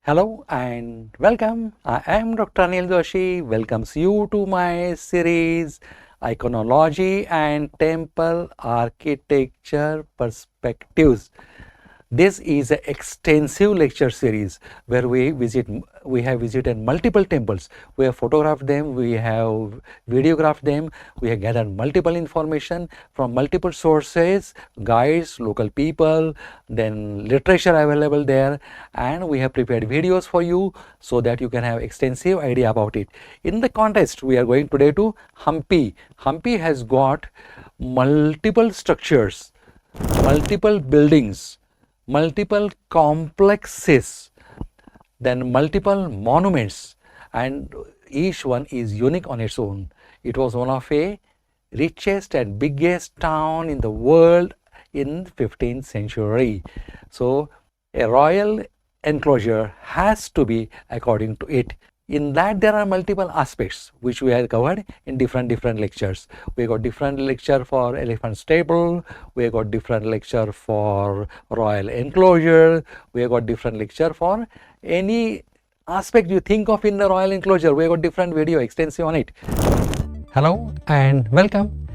Hello and welcome. I am Dr. Anil Joshi. Welcomes you to my series Iconology and Temple Architecture Perspectives. This is an extensive lecture series where we have visited multiple temples. We have photographed them, we have videographed them, we have gathered multiple information from multiple sources, guides, local people, then literature available there, and we have prepared videos for you so that you can have extensive idea about it. In the context, we are going today to Hampi. Hampi has got multiple structures, multiple buildings, multiple complexes, then multiple monuments, and each one is unique on its own. It was one of the richest and biggest town in the world in 15th century. So a royal enclosure has to be according to it. In that there are multiple aspects which we have covered in different lectures. We got different lecture for elephant stable, we got different lecture for royal enclosure, we got different lecture for any aspect you think of in the royal enclosure. We got different video extensive on it. Hello and welcome.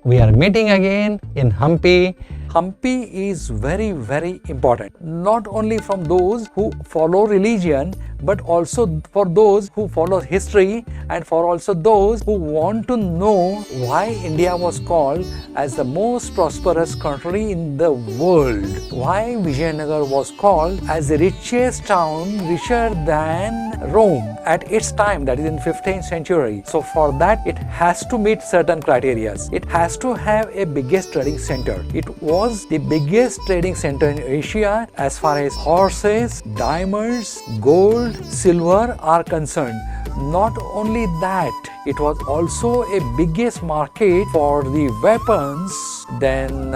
We are meeting again in Hampi. Hampi is very important, not only from those who follow religion, but also for those who follow history and for also those who want to know why India was called as the most prosperous country in the world, why Vijaynagar was called as the richest town, richer than Rome at its time, that is in 15th century. So for that it has to meet certain criteria. It has to have a biggest trading center. It was the biggest trading center in Asia as far as horses, diamonds, gold, silver are concerned. Not only that, it was also a biggest market for the weapons, then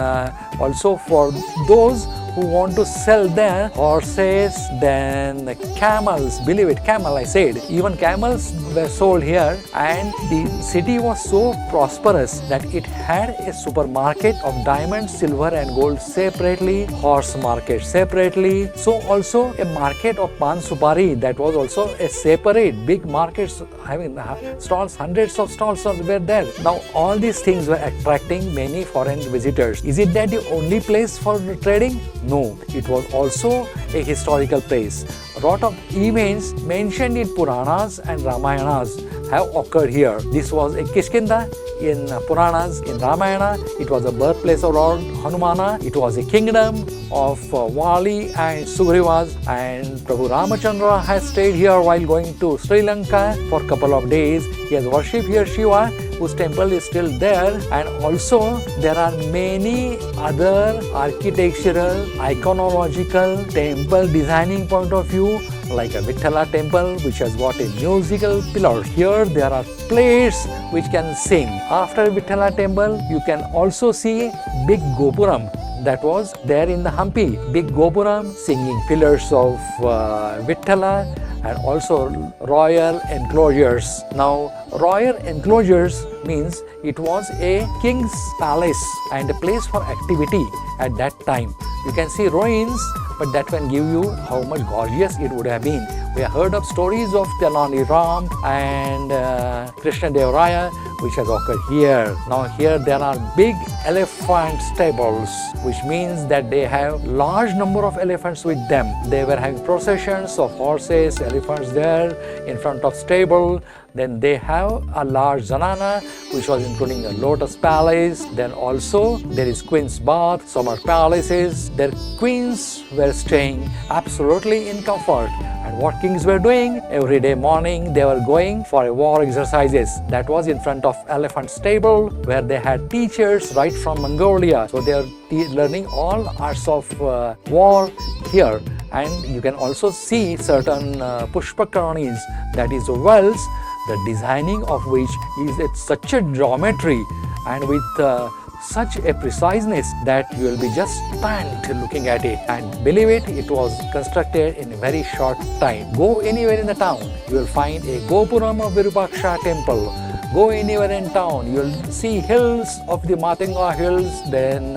also for those who want to sell their horses, then camels, believe it, camel I said, even camels were sold here, and the city was so prosperous that it had a supermarket of diamonds, silver and gold separately, horse market separately, so also a market of pan supari, that was also a separate big market having stalls, hundreds of stalls were there. Now all these things were attracting many foreign visitors. Is it that the only place for trading? No, it was also a historical place. A lot of events mentioned in Puranas and Ramayanas have occurred here. This was a Kishkinda in Puranas, in Ramayana. It was a birthplace of Lord Hanumana. It was a kingdom of Vali and Sugriva's, and Prabhu Ramachandra has stayed here while going to Sri Lanka for a couple of days. He has worshipped here Shiva, whose temple is still there, and also there are many other architectural, iconological, temple designing point of view, like a Vithala temple which has got a musical pillar. Here there are plates which can sing. After Vithala temple you can also see big Gopuram that was there in the Hampi. Big Gopuram, singing pillars of Vithala, and also royal enclosures. Now royal enclosures means it was a king's palace and a place for activity at that time. You can see ruins, but that can give you how much gorgeous it would have been. We have heard of stories of Janana Ram and Krishna Dev Raya, which has occurred here. Now here there are big elephant stables, which means that they have large number of elephants with them. They were having processions of horses, elephants there in front of stable. Then they have a large Zenana, which was including the Lotus Palace. Then also there is Queen's Bath, summer palaces. Their queens were staying absolutely in comfort. And what kings were doing? Every day morning they were going for a war exercises. That was in front of elephant stable, where they had teachers right from Mongolia. So they are learning all arts of war here. And you can also see certain pushpakaranis, that is the wells, the designing of which is at such a geometry and with such a preciseness that you will be just stunned looking at it. And believe it, it was constructed in a very short time. Go anywhere in the town, you will find a Gopuram of Virupaksha temple Go anywhere in town, you'll see hills of the Matunga Hills, then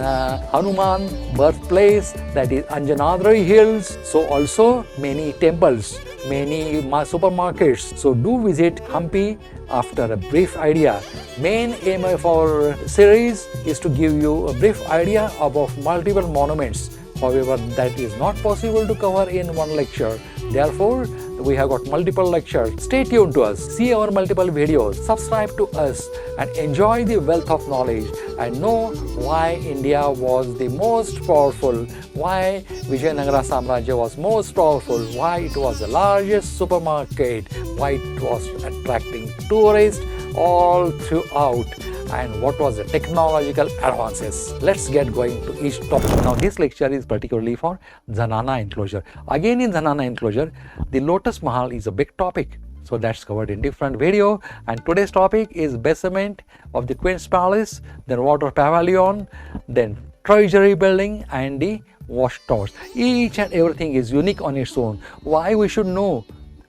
Hanuman birthplace, that is Anjanadri Hills. So also many temples, many supermarkets. So do visit Hampi after a brief idea. Main aim of our series is to give you a brief idea about multiple monuments. However, that is not possible to cover in one lecture. Therefore, we have got multiple lectures. Stay tuned to us, see our multiple videos, subscribe to us and enjoy the wealth of knowledge and know why India was the most powerful, why Vijaynagar Samrajya was most powerful, why it was the largest supermarket, why it was attracting tourists all throughout, and what was the technological advances. Let's get going to each topic. Now this lecture is particularly for Janana Enclosure. Again in Janana Enclosure, the Lotus Mahal is a big topic. So that's covered in different video, and today's topic is basement of the Queen's Palace, then water pavilion, then Treasury building and the watchtowers. Each and everything is unique on its own. Why we should know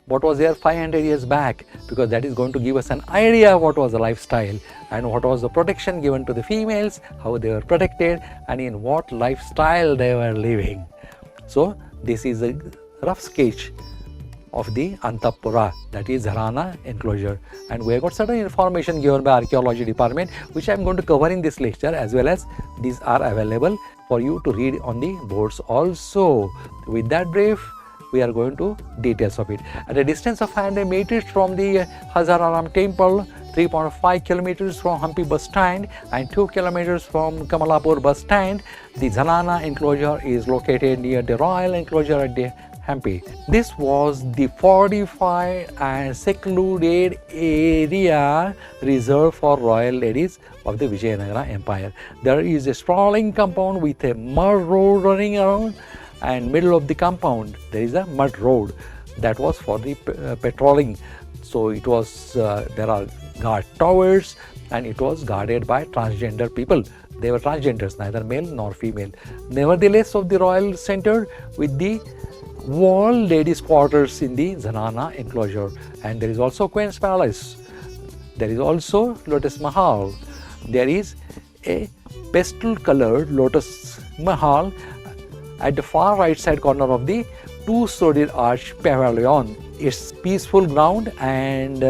what was there 500 years back? Because that is going to give us an idea what was the lifestyle and what was the protection given to the females, how they were protected and in what lifestyle they were living. So this is a rough sketch of the Antapura, that is Zana Enclosure, and we have got certain information given by Archaeology department which I am going to cover in this lecture, as well as these are available for you to read on the boards also. With that brief, we are going to details of it. At a distance of 500 meters from the Hazaram temple, 3.5 kilometers from Hampi bus stand and 2 kilometers from Kamalapur bus stand, the Janana Enclosure is located near the Royal Enclosure at the Hampi. This was the fortified and secluded area reserved for royal ladies of the Vijaynagar Empire. There is a sprawling compound with a mud road running around, and middle of the compound there is a mud road that was for the patrolling. So it was there are guard towers and it was guarded by transgender people. They were transgenders, neither male nor female. Nevertheless, of the royal center with the wall ladies quarters in the Zana Enclosure, and there is also Queen's Palace. There is also Lotus Mahal. There is a pastel colored Lotus Mahal at the far right side corner of the two-storied arch pavilion. Its peaceful ground and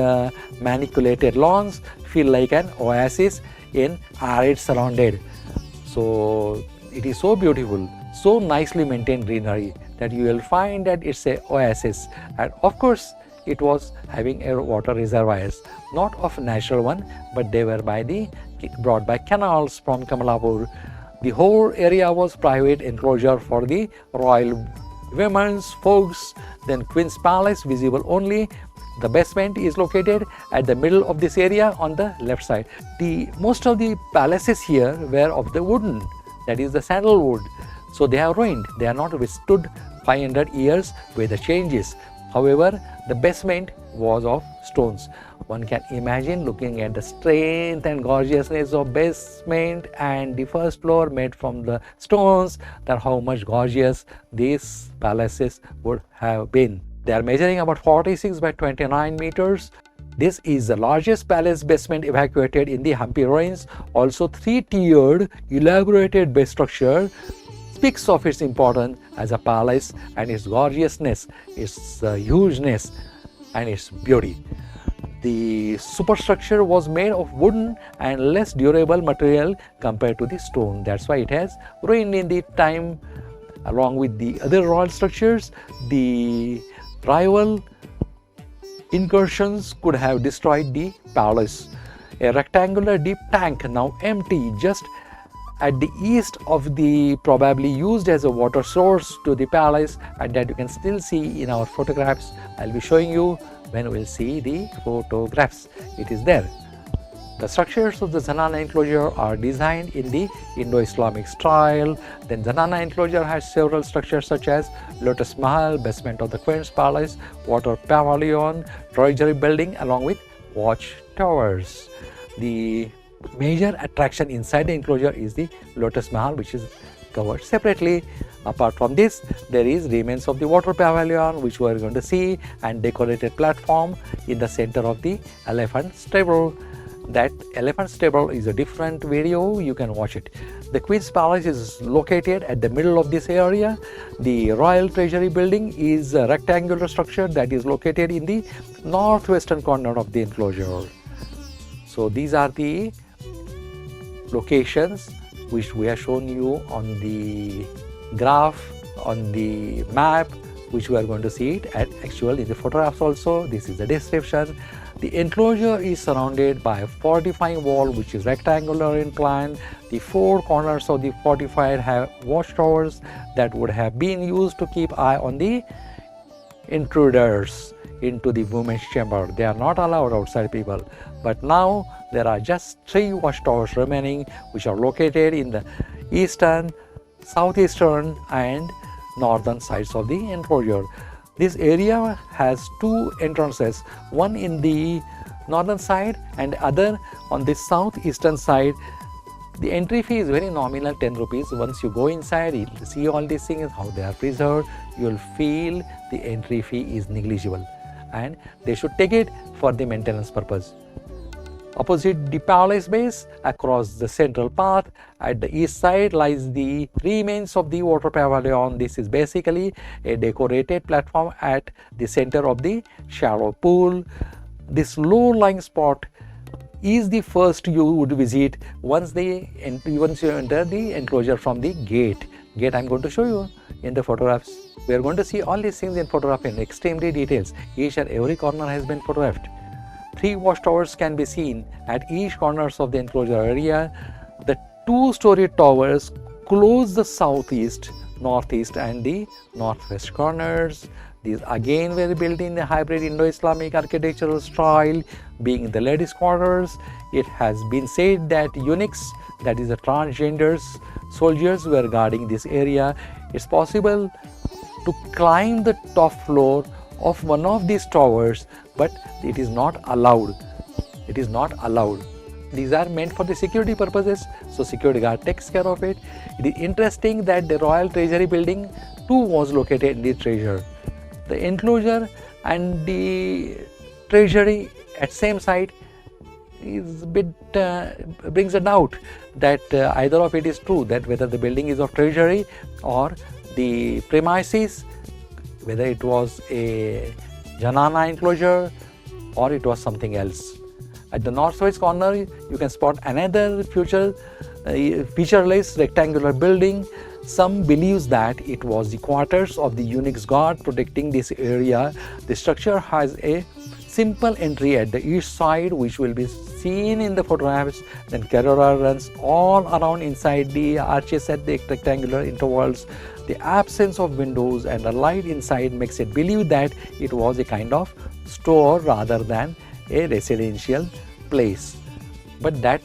maniculated lawns feel like an oasis in arid surrounded. So it is so beautiful, so nicely maintained greenery that you will find that it's a oasis. And of course it was having a water reservoirs, not of natural one, but they were brought by canals from Kamalapur. The whole area was private enclosure for the royal women's folks. Then Queen's Palace visible only. The basement is located at the middle of this area on the left side. Most of the palaces here were of the wooden, that is the sandalwood. So they are ruined. They are not withstood 500 years with the changes. However, the basement was of stones. One can imagine looking at the strength and gorgeousness of basement and the first floor made from the stones, that how much gorgeous these palaces would have been. They are measuring about 46 by 29 meters. This is the largest palace basement evacuated in the Hampi ruins. Also 3-tiered elaborated base structure speaks of its importance as a palace and its gorgeousness, its hugeness and its beauty. The superstructure was made of wooden and less durable material compared to the stone. That's why it has ruined in the time. Along with the other royal structures, the rival incursions could have destroyed the palace. A rectangular deep tank, now empty, just at the east of the probably used as a water source to the palace, and that you can still see in our photographs. I'll be showing you when we'll see the photographs. It is there. The structures of the Zenana Enclosure are designed in the Indo-Islamic style. Then Zenana Enclosure has several structures such as Lotus Mahal, basement of the Queen's Palace, water pavilion, Treasury building along with watch towers. The major attraction inside the enclosure is the Lotus Mahal, which is covered separately. Apart from this, there is remains of the water pavilion which we are going to see, and decorated platform in the center of the elephant stable. That elephant stable is a different video, you can watch it. The Queen's Palace is located at the middle of this area. The Royal Treasury building is a rectangular structure that is located in the northwestern corner of the enclosure. So these are the locations which we have shown you on the graph, on the map, which we are going to see it at actual in the photographs also. This is the description. The enclosure is surrounded by a fortifying wall which is rectangular in plan. The four corners of the fortified have watchtowers that would have been used to keep eye on the intruders into the women's chamber. They are not allowed outside people. But now there are just 3 watchtowers remaining, which are located in the eastern, southeastern and northern sides of the enclosure. This area has 2 entrances, one in the northern side and other on the southeastern side. The entry fee is very nominal, 10 rupees. Once you go inside, you will see all these things, how they are preserved. You will feel the entry fee is negligible and they should take it for the maintenance purpose. Opposite the palace base, across the central path, at the east side lies the remains of the water pavilion. This is basically a decorated platform at the center of the shallow pool. This low-lying spot is the first you would visit once you enter the enclosure from the gate. I am going to show you in the photographs. We are going to see all these things in photograph in extremely details. Each and every corner has been photographed. 3 watchtowers can be seen at each corners of the enclosure area. The 2-story towers close the southeast, northeast and the northwest corners. These again were built in the hybrid Indo-Islamic architectural style, being the ladies' quarters. It has been said that eunuchs, that is the transgender soldiers, were guarding this area. It's possible to climb the top floor of one of these towers, but it is not allowed. It is not allowed. These are meant for the security purposes, so security guard takes care of it. It is interesting that the Royal Treasury building too was located in the treasure. The enclosure and the treasury at same site is a bit brings a doubt that either of it is true, that whether the building is of treasury or the premises, whether it was a Janana Enclosure or it was something else. At the northwest corner, you can spot another featureless rectangular building. Some believes that it was the quarters of the eunuchs guard protecting this area. The structure has a simple entry at the east side, which will be seen in the photographs. Then corridor runs all around inside the arches at the rectangular intervals. The absence of windows and a light inside makes it believe that it was a kind of store rather than a residential place. But that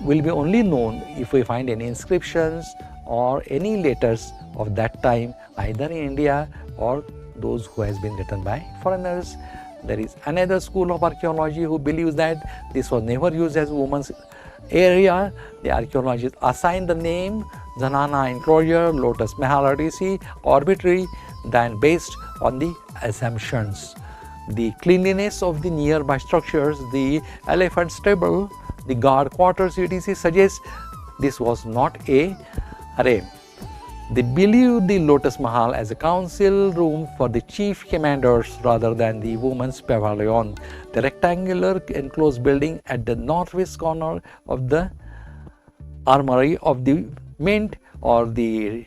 will be only known if we find any inscriptions or any letters of that time, either in India or those who has been written by foreigners. There is another school of archaeology who believes that this was never used as women's area. The archaeologists assign the name Zanana Enclosure, Lotus Mahal etc. arbitrary than based on the assumptions. The cleanliness of the nearby structures, the elephant stable, the guard quarters etc. suggests this was not a harem. They believe the Lotus Mahal as a council room for the chief commanders rather than the women's pavilion. The rectangular enclosed building at the northwest corner of the armory of the mint or the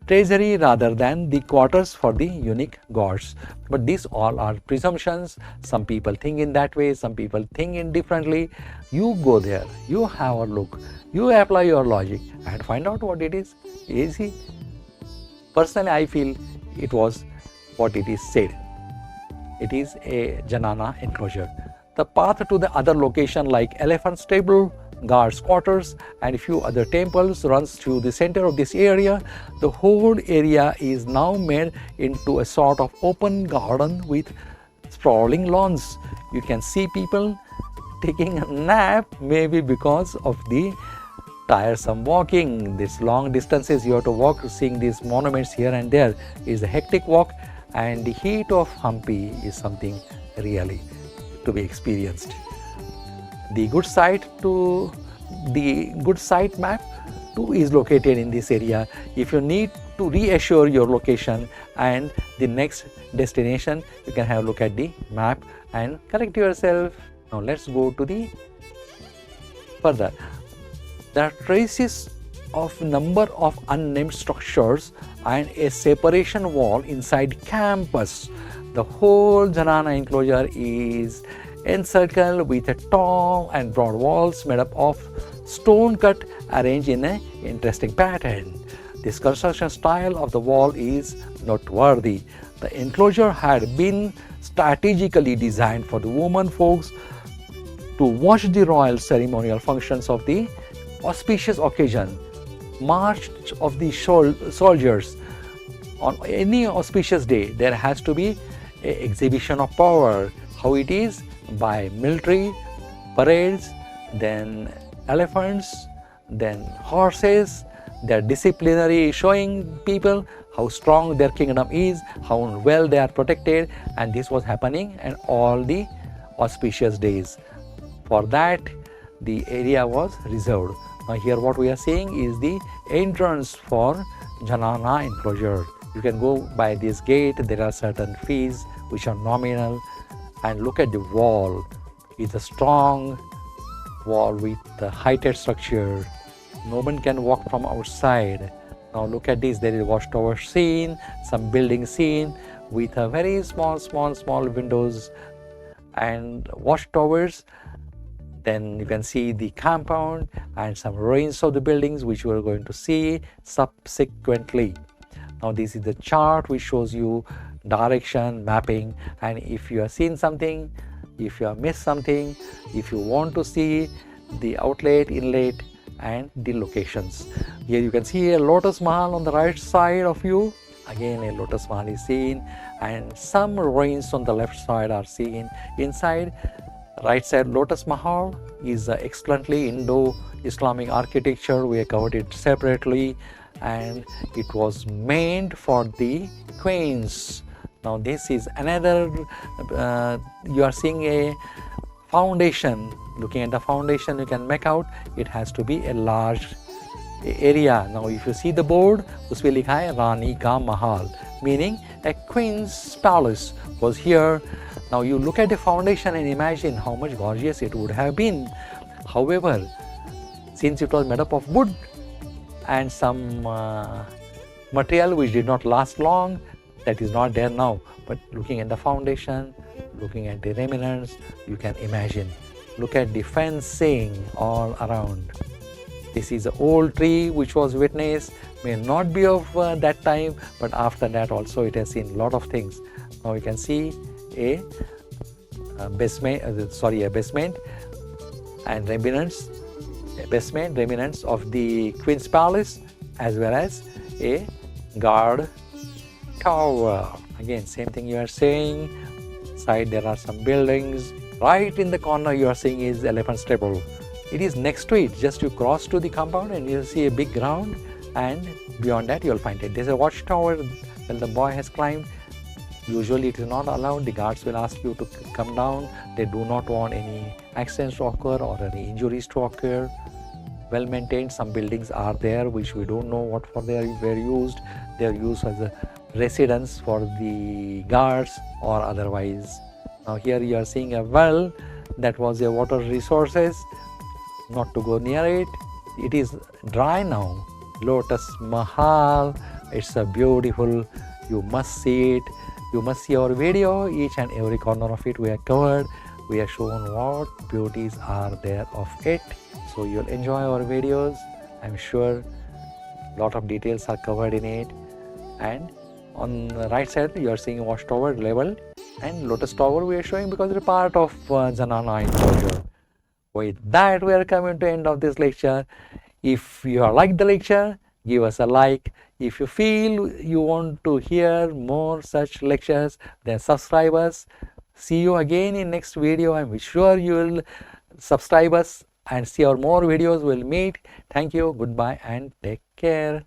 treasury rather than the quarters for the eunuch guards. But these all are presumptions. Some people think in that way, some people think in differently. You go there, you have a look, you apply your logic and find out what it is. Easy. Personally, I feel it was what it is said. It is a Janana Enclosure. The path to the other location like elephant stable, guards quarters and a few other temples runs through the center of this area. The whole area is now made into a sort of open garden with sprawling lawns. You can see people taking a nap, maybe because of the tiresome walking. These long distances you have to walk, seeing these monuments here and there is a hectic walk, and the heat of Hampi is something really to be experienced. The good site map too is located in this area. If you need to reassure your location and the next destination, you can have a look at the map and correct yourself. Now let's go to the further. There are traces of number of unnamed structures and a separation wall inside campus. The whole Janana enclosure is encircled with a tall and broad walls made up of stone cut arranged in an interesting pattern. This construction style of the wall is noteworthy. The enclosure had been strategically designed for the women folks to watch the royal ceremonial functions of the auspicious occasion, march of the soldiers. On any auspicious day, there has to be an exhibition of power. How it is? By military parades, then elephants, then horses. Their disciplinary, showing people how strong their kingdom is, how well they are protected, and this was happening and all the auspicious days. For that, the area was reserved. Now here what we are seeing is the entrance for Janana Enclosure. You can go by this gate. There are certain fees which are nominal, and look at the wall. It's a strong wall with a heighted structure. No one can walk from outside. Now look at this. There is a watchtower scene, some building scene with a very small windows and watchtowers. Then you can see the compound and some ruins of the buildings which we are going to see subsequently. Now this is the chart which shows you direction mapping, and if you have seen something, if you have missed something, if you want to see the outlet, inlet and the locations. Here you can see a Lotus Mahal on the right side of you. Again a Lotus Mahal is seen, and some ruins on the left side are seen. Inside right side Lotus Mahal is excellently Indo-Islamic architecture. We have covered it separately, and it was meant for the queens. Now this is another, you are seeing a foundation. Looking at the foundation, you can make out it has to be a large area. Now if you see the board, उसपे लिखा है Rani Ka Mahal, meaning a queen's palace was here. Now you look at the foundation and imagine how much gorgeous it would have been. However, since it was made up of wood and some material which did not last long, that is not there now. But looking at the foundation, looking at the remnants, you can imagine. Look at the fencing all around. This is an old tree which was witnessed, may not be of that time, but after that also it has seen a lot of things. Now you can see a basement and remnants, remnants of the Queen's Palace, as well as a guard tower. Again, same thing you are saying. Side there are some buildings. Right in the corner you are seeing is elephant stable. It is next to it. Just you cross to the compound and you'll see a big ground, and beyond that you'll find it. There's a watchtower that the boy has climbed. Usually it is not allowed. The guards will ask you to come down. They do not want any accidents to occur or any injuries to occur. Well maintained. Some buildings are there which we don't know what for they were used. They are used as a residence for the guards or otherwise. Now here you are seeing a well that was a water resources. Not to go near it. It is dry now. Lotus Mahal. It's a beautiful. You must see it. You must see our video. Each and every corner of it we have covered. We have shown what beauties are there of it. So you'll enjoy our videos. I'm sure a lot of details are covered in it. And on the right side you are seeing watchtower level, and Lotus Tower we are showing because it's a part of Janana Enclosure. With that, we are coming to the end of this lecture. If you like the lecture, give us a like. If you feel you want to hear more such lectures, then subscribe us. See you again in next video. I'm sure you will subscribe us and see our more videos. We'll meet. Thank you. Goodbye and take care.